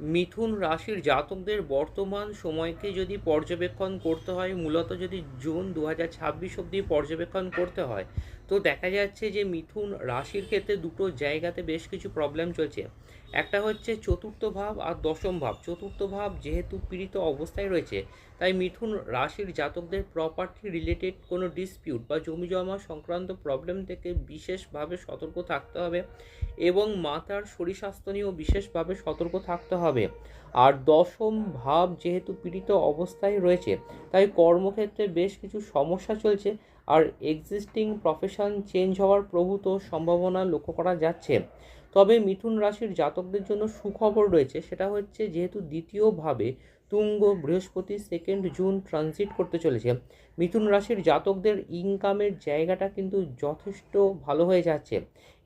মিথুন রাশির জাতকদের বর্তমান সময়কে যদি পর্যবেক্ষণ করতে হয়, মূলত যদি জুন 2026 অবধি পর্যবেক্ষণ করতে হয়, তো দেখা যাচ্ছে যে মিথুন রাশির ক্ষেত্রে দুটো জায়গাতে বেশ কিছু প্রবলেম চলছে। একটা হচ্ছে চতুর্থ ভাব আর দশম ভাব। চতুর্থ ভাব যেহেতু পীড়িত অবস্থায় রয়েছে, তাই মিথুন রাশির জাতকদের প্রপার্টি রিলেটেড কোনো ডিসপিউট বা জমি জমা সংক্রান্ত প্রবলেম থেকে বিশেষভাবে সতর্ক থাকতে হবে এবং মাতার শরীর স্বাস্থ্য নিয়েও বিশেষভাবে সতর্ক থাকতে হবে। আর দশম ভাব যেহেতু পীড়িত অবস্থায় রয়েছে, তাই কর্মক্ষেত্রে বেশ কিছু সমস্যা চলছে আর এক্সিস্টিং প্রফেশন চেঞ্জ হওয়ার প্রভূত সম্ভাবনা লক্ষ্য করা যাচ্ছে। তবে মিথুন রাশির জাতকদের জন্য সুখবর রয়েছে, সেটা হচ্ছে যেহেতু দ্বিতীয়ভাবে তুঙ্গ বৃহস্পতি 2 জুন ট্রানজিট করতে চলেছে, মিথুন রাশির জাতকদের ইনকামের জায়গাটা কিন্তু যথেষ্ট ভালো হয়ে যাচ্ছে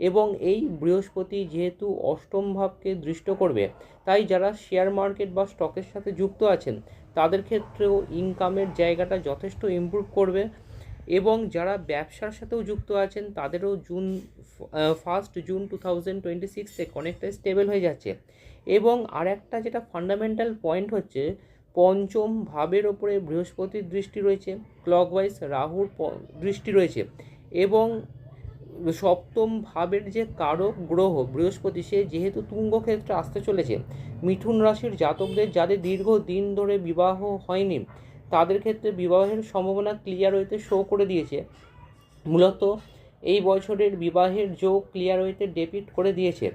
এবং এই বৃহস্পতি যেহেতু অষ্টম ভাবকে দৃষ্ট করবে, তাই যারা শেয়ার মার্কেট বা স্টকের সাথে যুক্ত আছেন তাদের ক্ষেত্রেও ইনকামের জায়গাটা যথেষ্ট ইমপ্রুভ করবে এবং যারা ব্যবসার সাথেও যুক্ত আছেন তাদেরও ফার্স্ট জুন 2026 থেকে অনেকটাই স্টেবল হয়ে যাচ্ছে। এবং আর একটা যেটা ফান্ডামেন্টাল পয়েন্ট হচ্ছে, পঞ্চম ভাবের ওপরে বৃহস্পতির দৃষ্টি রয়েছে, ক্লকওয়াইজ রাহুর দৃষ্টি রয়েছে এবং সপ্তম ভাবের যে কারক গ্রহ বৃহস্পতি, সে যেহেতু তুঙ্গ ক্ষেত্রে আসতে চলেছে, মিথুন রাশির জাতকদের যাদের দীর্ঘদিন ধরে বিবাহ হয়নি তাদের ক্ষেত্রে বিবাহের সম্ভাবনা ক্লিয়ার হইতে শো করে দিয়েছে। মূলত এই বছরের বিবাহের যোগ ক্লিয়ার হইতে ডেপিট করে দিয়েছে।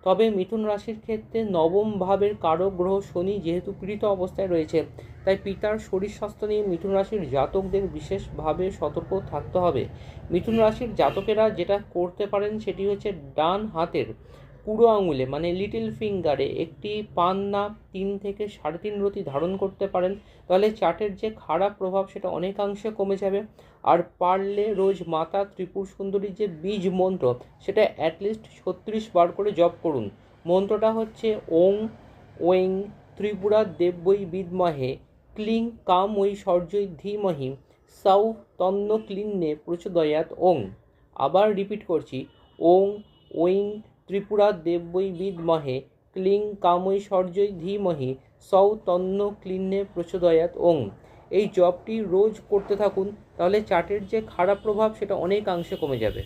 তবে মিথুন রাশির ক্ষেত্রে নবম ভাবের কারক গ্রহ শনি যেহেতু পীড়িত অবস্থায় রয়েছে, তাই পিতার শরীর স্বাস্থ্য নিয়ে মিথুন রাশির জাতকদের বিশেষভাবে সতর্ক থাকতে হবে। মিথুন রাশির জাতকেরা যেটা করতে পারেন সেটি হচ্ছে ডান হাতের পুরো আঙুলে মানে লিটল ফিঙ্গারে একটি পান্না 3 থেকে 3.5 রতি ধারণ করতে পারেন, তাহলে চার্টের যে খারাপ প্রভাব সেটা অনেকাংশে কমে যাবে। আর পারলে রোজ মাতা ত্রিপুর সুন্দরীর যে বীজ মন্ত্র সেটা অ্যাটলিস্ট 36 বার করে জপ করুন। মন্ত্রটা হচ্ছে ওং ওং ত্রিপুরা দেব্যই বিদ্মহে ক্লিং কাম ওই সর্যই ধীমহি সৌ তন্ন ক্লিন্নে প্রচোদয়াৎ ওং। আবার রিপিট করছি, ওং ওং ত্রিপুরা দেব্যই বিদ্মহে ক্লিং কামৈশ্বর্যই ধীমহি সৌ তন্ন ক্লিন্নে প্রচোদয়াৎ ওং। এই জবটি রোজ করতে থাকুন, তাহলে চার্টের যে খারাপ প্রভাব সেটা অনেকাংশে কমে যাবে।